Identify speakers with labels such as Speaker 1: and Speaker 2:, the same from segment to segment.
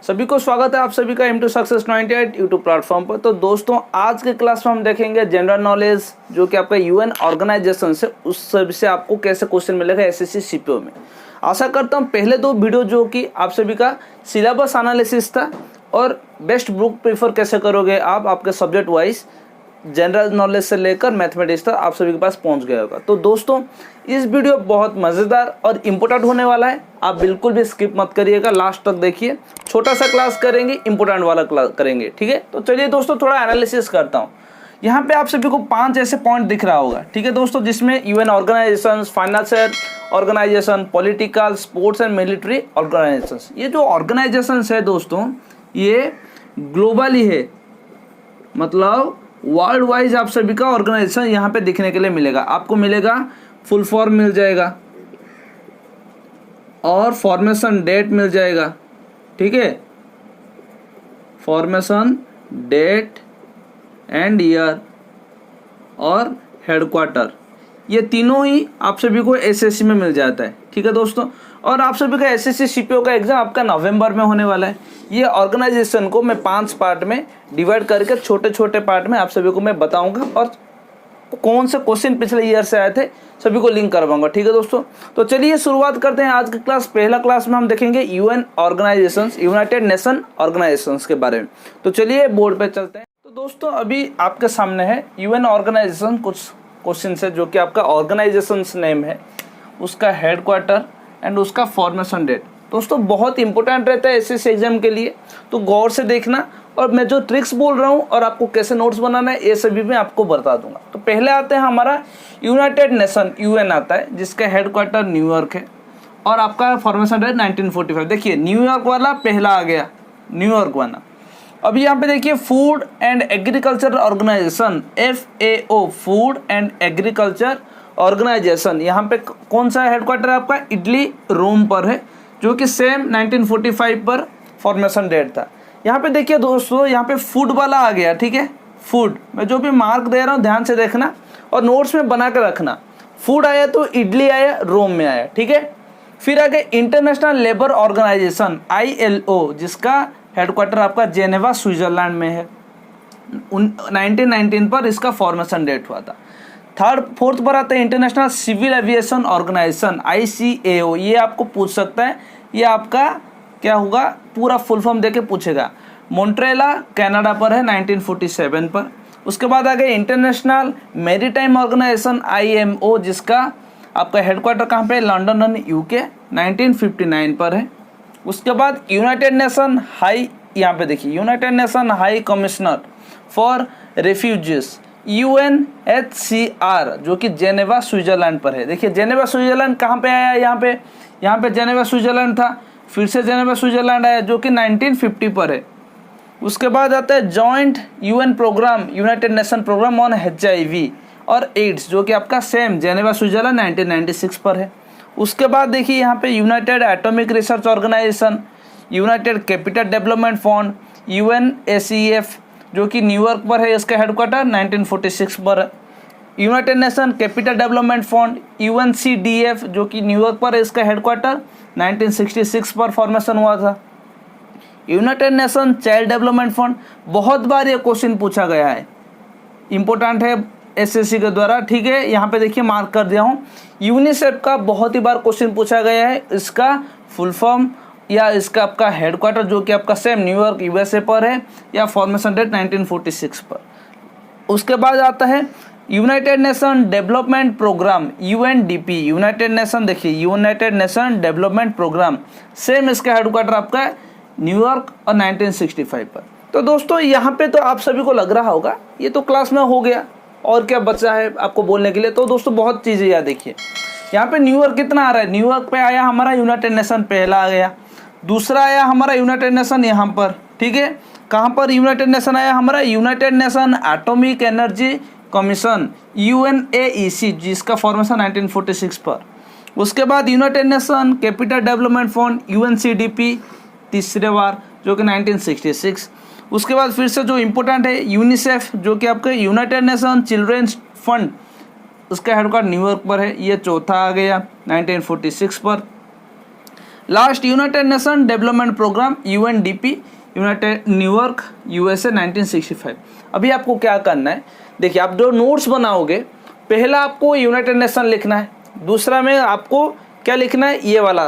Speaker 1: सभी को स्वागत है आप सभी का M2 सक्सेस 98 यूट्यूब प्लेटफॉर्म पर। तो दोस्तों आज के क्लास में हम देखेंगे जनरल नॉलेज जो कि आपका यूएन ऑर्गेनाइजेशन से उस से आपको कैसे क्वेश्चन मिलेगा एसएससी सीपीओ में। आशा करता हूँ पहले दो वीडियो जो कि आप सभी का सिलेबस एनालिसिस था और बेस्ट बुक प्रीफर कैसे करोगे आप आपके सब्जेक्ट वाइज जनरल नॉलेज से लेकर मैथमेटिक्स तक आप सभी के पास पहुंच गया होगा। तो दोस्तों इस वीडियो बहुत मज़ेदार और इम्पोर्टेंट होने वाला है, आप बिल्कुल भी स्किप मत करिएगा, लास्ट तक देखिए। छोटा सा क्लास करेंगे, इम्पोर्टेंट वाला क्लास करेंगे, ठीक है। तो चलिए दोस्तों थोड़ा एनालिसिस करता हूँ। यहाँ पे आप सभी को 5 ऐसे पॉइंट दिख रहा होगा, ठीक है दोस्तों, जिसमें UN organisation, financial organisation, political, sports and military organisation. ये जो ऑर्गेनाइजेशन है दोस्तों ये ग्लोबली है, मतलब वर्ल्ड वाइज आप सभी का ऑर्गेनाइजेशन यहाँ पे दिखने के लिए मिलेगा। आपको मिलेगा फुल फॉर्म मिल जाएगा और फॉर्मेशन डेट मिल जाएगा, ठीक है, फॉर्मेशन डेट एंड ईयर और हेडक्वार्टर, ये तीनों ही आप सभी को एसएससी में मिल जाता है, ठीक है दोस्तों। और आप सभी का एसएससी सीपीओ का एग्जाम आपका नवंबर में होने वाला है। ये ऑर्गेनाइजेशन को मैं 5 पार्ट में डिवाइड करके छोटे छोटे पार्ट में आप सभी को मैं बताऊंगा और कौन से क्वेश्चन पिछले ईयर से आए थे सभी को लिंक करवाऊंगा, ठीक है दोस्तों। तो चलिए शुरुआत करते हैं आज की क्लास। पहला क्लास में हम देखेंगे UN organisations, United nation organisations के बारे में। तो चलिए बोर्ड पे चलते हैं। तो दोस्तों अभी आपके सामने है यूएन ऑर्गेनाइजेशन, कुछ क्वेश्चन है जो कि आपका ऑर्गेनाइजेशन नेम है, उसका हेडक्वार्टर एंड उसका फॉर्मेशन डेट। दोस्तों बहुत इंपॉर्टेंट रहता है एसएससी एग्जाम के लिए, तो गौर से देखना। और मैं जो ट्रिक्स बोल रहा हूँ और आपको कैसे नोट्स बनाना है ये सभी मैं आपको बता दूंगा। तो पहले आते हैं हमारा यूनाइटेड नेशन, यूएन आता है, जिसका हेडक्वार्टर न्यूयॉर्क है और आपका फॉर्मेशन डेट 1945। देखिए न्यूयॉर्क वाला पहला आ गया, न्यूयॉर्क वाला। अब यहाँ पे देखिए food and agriculture organisation, FAO, food and agriculture organisation. यहाँ पे कौन सा हेडक्वार्टर है आपका? इटली, रोम पर है, जो कि सेम 1945 पर फॉर्मेशन डेट था। यहाँ पे देखिए दोस्तों, यहाँ पे फूड वाला आ गया, ठीक है। फूड मैं जो भी मार्क दे रहा हूँ ध्यान से देखना और नोट्स में बना कर रखना। फूड आया तो इटली आया, रोम में आया, ठीक है। फिर आगे इंटरनेशनल लेबर ऑर्गेनाइजेशन ILO, जिसका हेडक्वार्टर आपका जेनेवा, स्विट्जरलैंड में है। 1919 पर इसका फॉर्मेशन डेट हुआ था। फोर्थ पर आता है international civil aviation organisation ICAO। ये आपको पूछ सकता है, ये आपका क्या होगा, पूरा फुल फॉर्म देके पूछेगा। मॉन्ट्रेला कनाडा पर है 1947 पर। उसके बाद आ गए इंटरनेशनल मैरीटाइम ऑर्गेनाइजेशन IMO, जिसका आपका हेडक्वार्टर कहाँ पे है? लंदन UK, 1959 पर है। उसके बाद यूनाइटेड नेशन हाई, यहाँ पे देखिए United nation high commissioner for refugees UNHCR, जो कि जेनेवा, स्विट्जरलैंड पर है। देखिए जेनेवा स्विट्जरलैंड कहाँ पे आया? यहाँ पे जेनेवा स्विट्जरलैंड था, फिर से जेनेवा स्विट्जरलैंड आया, जो कि 1950 पर है। उसके बाद आता है joint UN programme, united nation programme on HIV और AIDS, जो कि आपका सेम जेनेवा स्विट्जरलैंड 1996 पर है। उसके बाद देखिए यहाँ पे united atomic research organisation, united capital development fund UNACF, जो कि न्यूयॉर्क पर है, इसका हेडक्वार्टर 1946 पर है। United nation capital development fund UNCDF, जो कि न्यूयॉर्क पर है, इसका हेडक्वार्टर 1966 पर फॉर्मेशन हुआ था। United nation child development fund, बहुत बार ये क्वेश्चन पूछा गया है, इंपॉर्टेंट है एसएससी के द्वारा, ठीक है। यहाँ पे देखिए मार्क कर दिया हूँ। यूनिसेफ का बहुत ही बार क्वेश्चन पूछा गया है, इसका फुल फॉर्म या इसका आपका हेडक्वार्टर जो कि आपका सेम न्यूयॉर्क USA पर है या फॉर्मेशन डेट 1946 पर। उसके बाद आता है United nation development programme UNDP, United Nation, देखिए United nation development Programme, same इसका हेडक्वार्टर आपका न्यूयॉर्क और 1965 पर। तो दोस्तों यहाँ पे तो आप सभी को लग रहा होगा ये तो क्लास में हो गया, और क्या बचा है आपको बोलने के लिए। तो दोस्तों बहुत चीज़ें याद देखिए, यहाँ पे न्यूयॉर्क कितना आ रहा है? न्यूयॉर्क पे आया हमारा यूनाइटेड नेशन, पहला आ गया। दूसरा आया हमारा यूनाइटेड नेशन यहाँ पर, ठीक है। कहाँ पर यूनाइटेड नेशन आया हमारा? United nation atomic energy commission UNAEC, जिसका फॉर्मेशन 1946 पर। उसके बाद united nation capital development fund UNCDP, तीसरे बार, जो कि 1966। उसके बाद फिर से जो इम्पोर्टेंट है यूनिसेफ, जो कि आपके यूनाइटेड नेशन चिल्ड्रेंस फंड, उसका हेडक्वार्टर न्यूयॉर्क पर है, ये चौथा आ गया 1946 पर। Last united nation development programme UNDP, united New York USA 1965। अभी आपको क्या करना है, देखिए आप जो नोट्स बनाओगे, पहला आपको यूनाइटेड नेशन लिखना है, दूसरा में आपको क्या लिखना है, ये वाला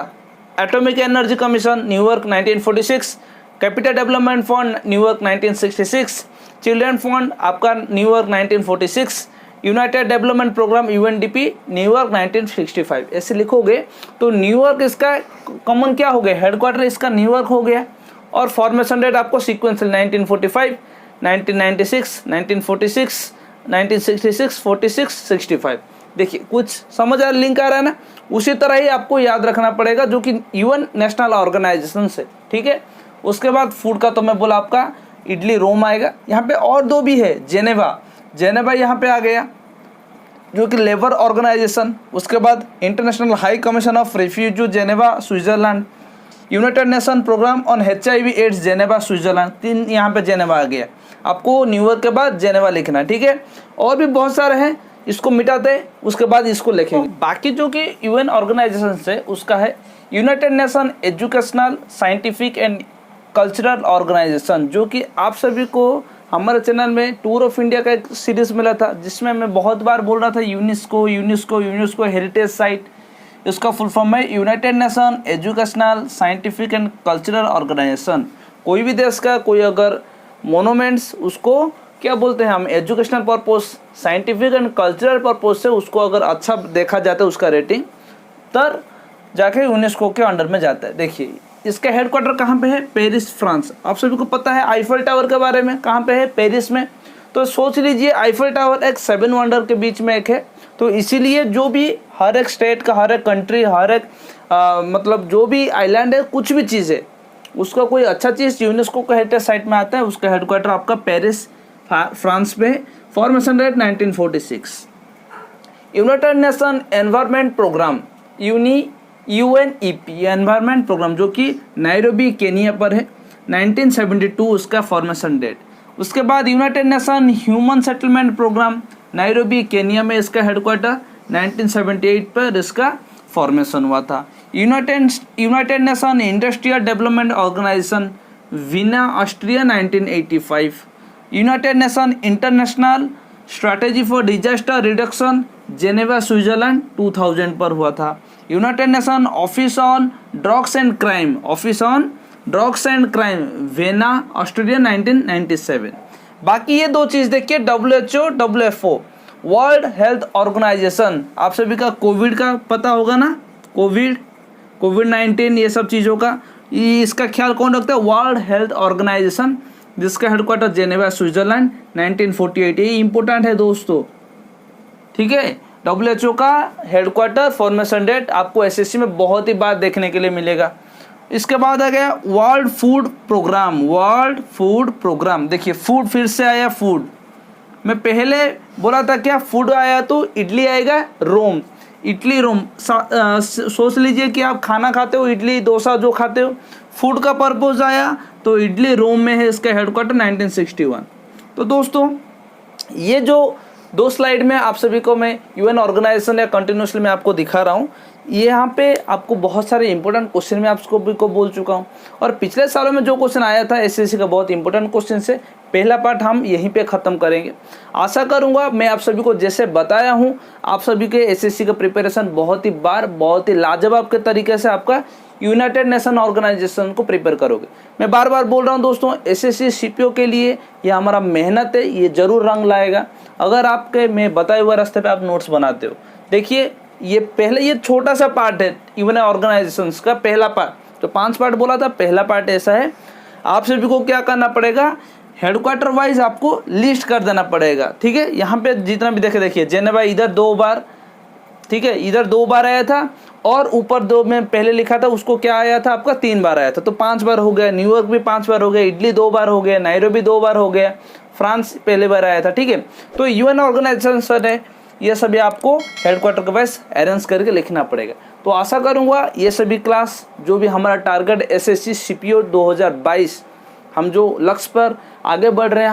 Speaker 1: atomic energy commission New York 1946, capital development fund New York 1966, children fund आपका New York 1946, united development programme UNDP New York 1965। ऐसे लिखोगे तो न्यूयॉर्क इसका कॉमन क्या हो गया, हेडक्वार्टर इसका न्यूयॉर्क हो गया, और फॉर्मेशन डेट आपको सीक्वेंशियल 1945, 1996, 1946, 1966, 46, 65। देखिए कुछ समझ आ लिंक आ रहा है ना, उसी तरह ही आपको याद रखना पड़ेगा जो कि UN नेशनल ऑर्गेनाइजेशन से, ठीक है। उसके बाद फूड का तो मैं बोला आपका इटली रोम आएगा। यहाँ पे और दो भी है, जेनेवा यहाँ पे आ गया जो कि लेबर ऑर्गेनाइजेशन। उसके बाद international high commission of refugee Geneva Switzerland, united nation programme on HIV AIDS Geneva Switzerland. 3 यहाँ पे जेनेवा आ गया, आपको न्यूयॉर्क के बाद जेनेवा लिखना है, ठीक है। और भी बहुत सारे हैं, इसको मिटाते हैं उसके बाद इसको लिखेंगे। बाकी जो कि UN ऑर्गेनाइजेशन से उसका है United nation educational scientific and cultural organisation, जो कि आप सभी को हमारे चैनल में टूर ऑफ इंडिया का एक सीरीज मिला था जिसमें मैं बहुत बार बोल रहा था यूनेस्को हेरिटेज साइट। इसका फुल फॉर्म है United nation educational scientific and cultural organisation. कोई भी देश का कोई अगर मोनूमेंट्स, उसको क्या बोलते हैं हम, educational purpose, scientific and cultural purpose से उसको अगर अच्छा देखा जाता है उसका रेटिंग, तब जाके यूनेस्को के अंडर में जाता है। देखिए इसका हेडक्वार्टर कहाँ पे है, पेरिस फ्रांस। आप सभी को पता है आईफल टावर के बारे में, कहाँ पे है, पेरिस में। तो सोच लीजिए आईफल टावर एक 7 वंडर के बीच में एक है, तो इसीलिए जो भी हर एक स्टेट का, हर एक कंट्री, हर एक मतलब जो भी आइलैंड है, कुछ भी चीज़ है, उसका कोई अच्छा चीज़ यूनेस्को का हेरिटेज साइट में आता है। उसका हेडक्वार्टर आपका पेरिस फ्रांस में, formation date 1946। United nation environment programme UNEP environment programme जो कि नायरोबी केनिया पर है, 1972 उसका फॉर्मेशन डेट। उसके बाद united nation human settlement programme Nairobi Kenya में, इसका हेडक्वार्टर 1978 पर इसका फॉर्मेशन हुआ था। United nation industrial development organisation Vienna Austria 1985। United nation international strategy for disaster reduction Geneva Switzerland 2000 पर हुआ था। United nation office on drugs and crime Vienna Australia 1997। बाकी ये दो चीज़ देखिए, WHO WFO world health organisation, आप सभी का कोविड का पता होगा ना, कोविड-19 ये सब चीज़ों का, इसका ख्याल कौन रखता है, वर्ल्ड हेल्थ ऑर्गेनाइजेशन, जिसका हेडक्वार्टर जेनेवा स्विट्जरलैंड 1948। ये इंपॉर्टेंट है दोस्तों, ठीक है। WHO का हेडक्वार्टर, फॉर्मेशन डेट आपको SSC में बहुत ही बार देखने के लिए मिलेगा। इसके बाद आ गया वर्ल्ड फूड प्रोग्राम। देखिए फूड फिर से आया, फूड मैं पहले बोला था क्या, फूड आया तो इडली आएगा, रोम, इडली रोम। सोच लीजिए कि आप खाना खाते हो, इडली डोसा जो खाते हो, फूड का पर्पज आया तो इडली रोम में है, इसका हेडक्वार्टर 1961। तो दोस्तों ये जो 2 स्लाइड में आप सभी को मैं UN ऑर्गेनाइजेशन या कंटिन्यूसली मैं आपको दिखा रहा हूँ, ये यहाँ पे आपको बहुत सारे इंपॉर्टेंट क्वेश्चन मैं आपको भी को बोल चुका हूँ, और पिछले सालों में जो क्वेश्चन आया था SSC का बहुत इंपॉर्टेंट क्वेश्चन से, पहला पार्ट हम यहीं पे ख़त्म करेंगे। आशा करूँगा मैं आप सभी को जैसे बताया हूँ, आप सभी के SSC का प्रिपरेशन बहुत ही लाजवाब के तरीके से आपका यूनाइटेड नेशन ऑर्गेनाइजेशन को प्रिपेयर करोगे। मैं बार बार बोल रहा हूँ दोस्तों, SSC CPO के लिए ये हमारा मेहनत है, ये ज़रूर रंग लाएगा अगर आपके मैं बताए हुए रास्ते पे आप नोट्स बनाते हो। देखिए ये छोटा सा पार्ट है UN ऑर्गेनाइजेशंस का, पहला पार्ट। तो 5 पार्ट बोला था, पहला पार्ट ऐसा है। आप सभी को क्या करना पड़ेगा, हेडक्वार्टर वाइज आपको लिस्ट कर देना पड़ेगा, ठीक है। यहाँ पे जितना भी देखिए जेनेवा इधर 2 बार, ठीक है, इधर 2 बार आया था, और ऊपर 2 में पहले लिखा था उसको क्या आया था आपका 3 बार आया था, तो 5 बार हो गया। न्यूयॉर्क भी 5 बार हो गया, इटली 2 बार हो गया, नायरोबी 2 बार हो गया, फ्रांस पहले बार आया था, ठीक है। तो UN ऑर्गेनाइजेशन है, ये सभी आपको हेडक्वार्टर के पास अरेंज करके लिखना पड़ेगा। तो आशा करूँगा ये सभी क्लास जो भी हमारा टारगेट SSC CPO 2022, हम जो लक्ष्य पर आगे बढ़ रहे हैं,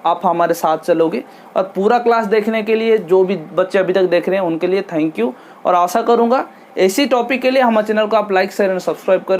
Speaker 1: आप हमारे साथ चलोगे। और पूरा क्लास देखने के लिए जो भी बच्चे अभी तक देख रहे हैं उनके लिए थैंक यू, और आशा करूँगा ऐसी टॉपिक के लिए हमारे चैनल को आप लाइक शेयर एंड सब्सक्राइब करें।